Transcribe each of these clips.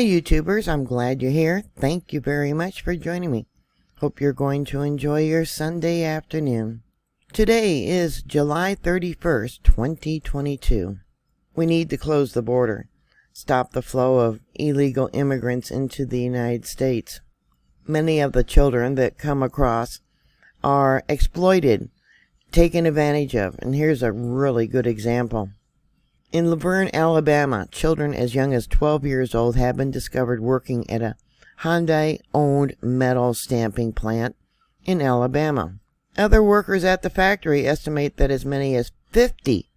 Hi YouTubers, I'm glad you're here. Thank you very much for joining me. Hope you're going to enjoy your Sunday afternoon. Today is July 31st, 2022. We need to close the border, stop the flow of illegal immigrants into the United States. Many of the children that come across are exploited, taken advantage of, and here's a really good example. In Laverne, Alabama, children as young as 12 years old have been discovered working at a Hyundai-owned metal stamping plant in Alabama. Other workers at the factory estimate that as many as 50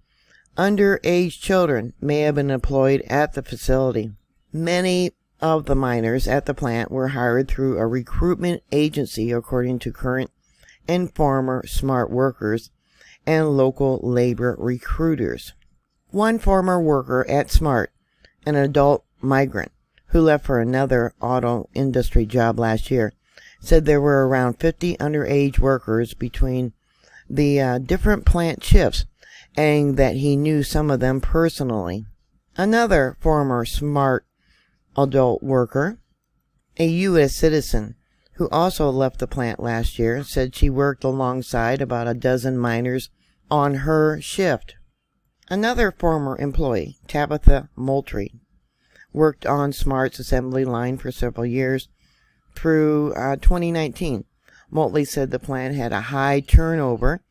underage children may have been employed at the facility. Many of the minors at the plant were hired through a recruitment agency, according to current and former Smart workers and local labor recruiters. One former worker at Smart, an adult migrant who left for another auto industry job last year, said there were around 50 underage workers between the different plant shifts, and that he knew some of them personally. Another former Smart adult worker, a U.S. citizen who also left the plant last year, said she worked alongside about a dozen minors on her shift. Another former employee, Tabitha Moultrie, worked on Smart's assembly line for several years through 2019. Moultrie said the plant had a high turnover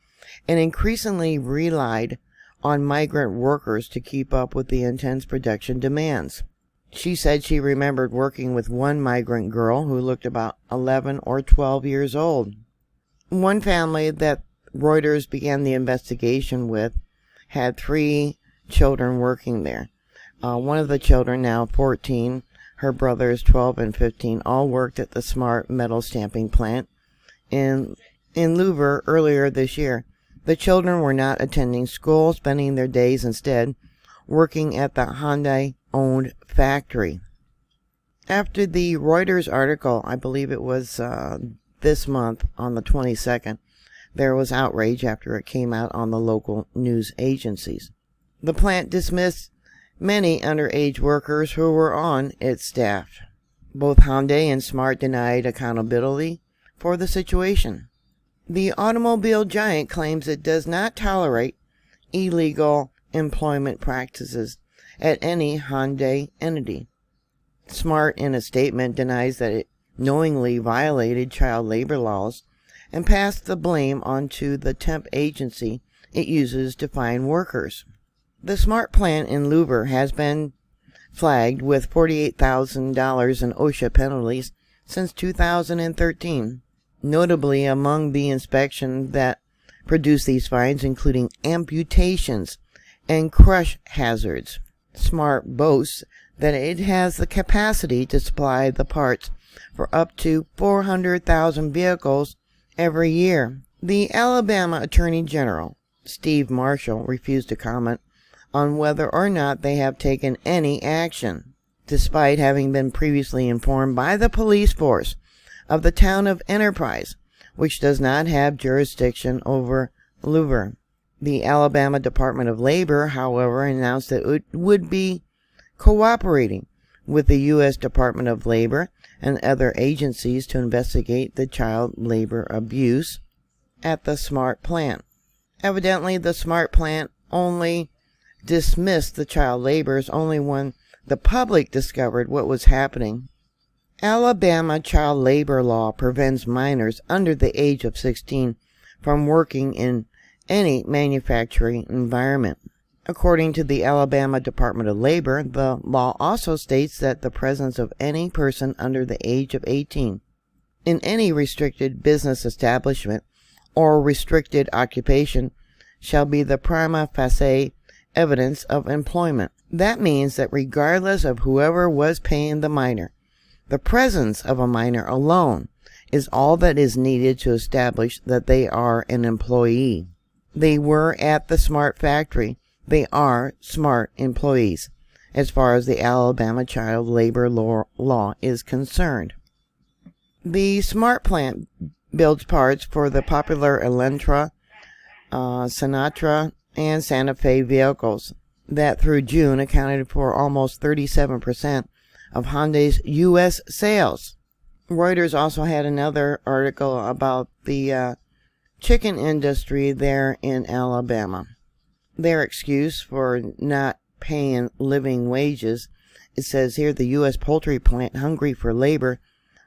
and increasingly relied on migrant workers to keep up with the intense production demands. She said she remembered working with one migrant girl who looked about 11 or 12 years old. One family that Reuters began the investigation with had 3 children working there. One of the children, now 14, her brothers 12 and 15, all worked at the Smart metal stamping plant in Louver earlier this year. The children were not attending school, spending their days instead working at the Hyundai-owned factory. After the Reuters article, I believe it was this month on the 22nd, there was outrage after it came out on the local news agencies. The plant dismissed many underage workers who were on its staff. Both Hyundai and Smart denied accountability for the situation. The automobile giant claims it does not tolerate illegal employment practices at any Hyundai entity. Smart, in a statement, denies that it knowingly violated child labor laws and passed the blame onto the temp agency it uses to find workers. The Smart plant in Louver has been flagged with $48,000 in OSHA penalties since 2013. Notably, among the inspections that produced these fines, including amputations and crush hazards. Smart boasts that it has the capacity to supply the parts for up to 400,000 vehicles every year. The Alabama Attorney General, Steve Marshall, refused to comment on whether or not they have taken any action, despite having been previously informed by the police force of the town of Enterprise, which does not have jurisdiction over Louver. The Alabama Department of Labor, however, announced that it would be cooperating with the U.S. Department of Labor and other agencies to investigate the child labor abuse at the Smart plant. Evidently, the Smart plant only dismissed the child laborers only when the public discovered what was happening. Alabama child labor law prevents minors under the age of 16 from working in any manufacturing environment. According to the Alabama Department of Labor, the law also states that the presence of any person under the age of 18 in any restricted business establishment or restricted occupation shall be the prima facie evidence of employment. That means that regardless of whoever was paying the minor, the presence of a minor alone is all that is needed to establish that they are an employee. They were at the Smart factory. They are Smart employees, as far as the Alabama child labor law is concerned. The Smart plant builds parts for the popular Elantra, Sinatra, and Santa Fe vehicles that through June accounted for almost 37% of Hyundai's U.S. sales. Reuters also had another article about the chicken industry there in Alabama. Their excuse for not paying living wages, it says here, the U.S. poultry plant hungry for labor,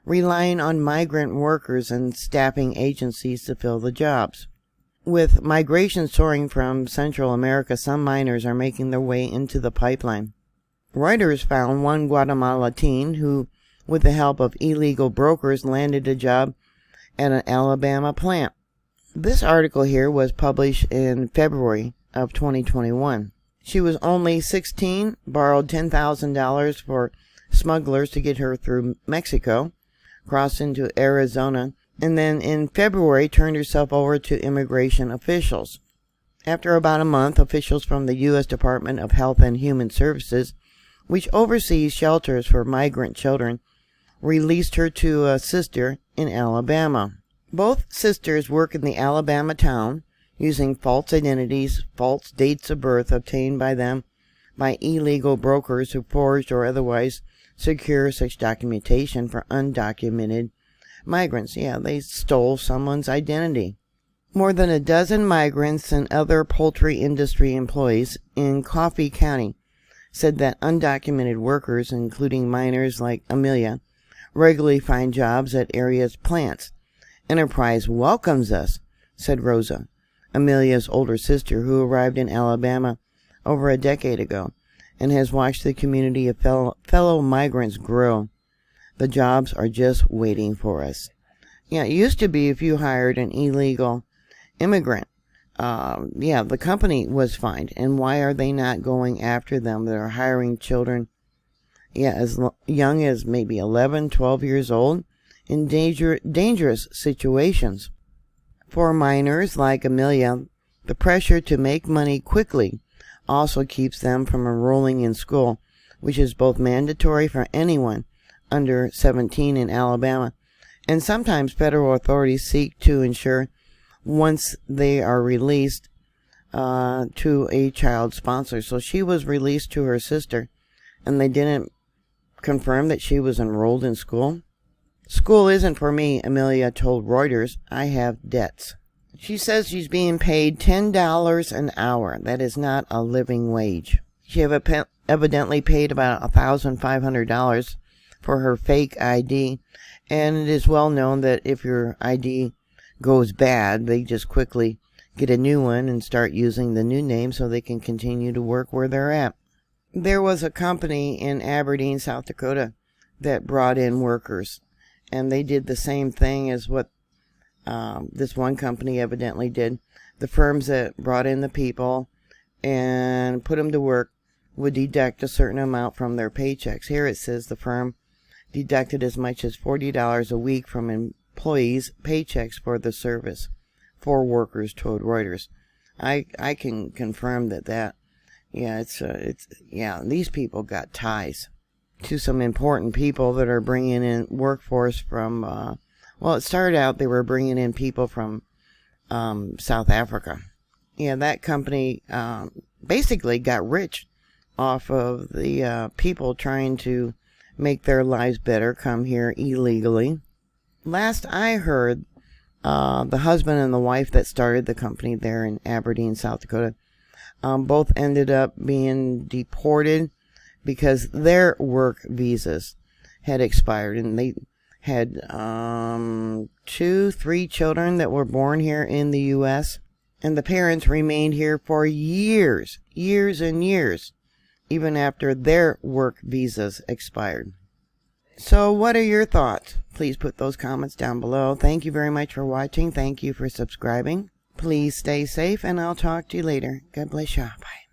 relying on migrant workers and staffing agencies to fill the jobs. With migration soaring from Central America, some miners are making their way into the pipeline. Reuters found one Guatemalan teen who, with the help of illegal brokers, landed a job at an Alabama plant. This article here was published in February of 2021. She was only 16, borrowed $10,000 for smugglers to get her through Mexico, crossed into Arizona, and then in February turned herself over to immigration officials. After about a month, officials from the U.S. Department of Health and Human Services, which oversees shelters for migrant children, released her to a sister in Alabama. Both sisters work in the Alabama town, using false identities, false dates of birth obtained by them by illegal brokers who forged or otherwise secure such documentation for undocumented migrants. Yeah, they stole someone's identity. More than a dozen migrants and other poultry industry employees in Coffee County said that undocumented workers, including miners like Amelia, regularly find jobs at area's plants. Enterprise welcomes us, said Rosa, Amelia's older sister, who arrived in Alabama over a decade ago and has watched the community of fellow migrants grow. The jobs are just waiting for us. Yeah, it used to be if you hired an illegal immigrant, the company was fined. And why are they not going after them? They're hiring children, as young as maybe 11, 12 years old in dangerous situations. For minors like Amelia, the pressure to make money quickly also keeps them from enrolling in school, which is both mandatory for anyone under 17 in Alabama, and sometimes federal authorities seek to ensure once they are released to a child sponsor. So she was released to her sister, and they didn't confirm that she was enrolled in school. School isn't for me, Amelia told Reuters. I have debts. She says she's being paid $10 an hour. That is not a living wage. She evidently paid about $1,500 for her fake ID, and it is well known that if your ID goes bad, they just quickly get a new one and start using the new name so they can continue to work where they're at. There was a company in Aberdeen, South Dakota, that brought in workers, and they did the same thing as what this one company evidently did. The firms that brought in the people and put them to work would deduct a certain amount from their paychecks. Here it says the firm deducted as much as $40 a week from employees' paychecks for the service. 4 workers told Reuters. I can confirm that these people got ties to some important people that are bringing in workforce from, it started out they were bringing in people from South Africa. Yeah, that company basically got rich off of the people trying to make their lives better, come here illegally. Last I heard, the husband and the wife that started the company there in Aberdeen, South Dakota, both ended up being deported because their work visas had expired, and they had 2-3 children that were born here in the U.S., and the parents remained here for years and years, even after their work visas expired. So what are your thoughts? Please put those comments down below. Thank you very much for watching. Thank you for subscribing. Please stay safe, and I'll talk to you later. God bless you. Bye.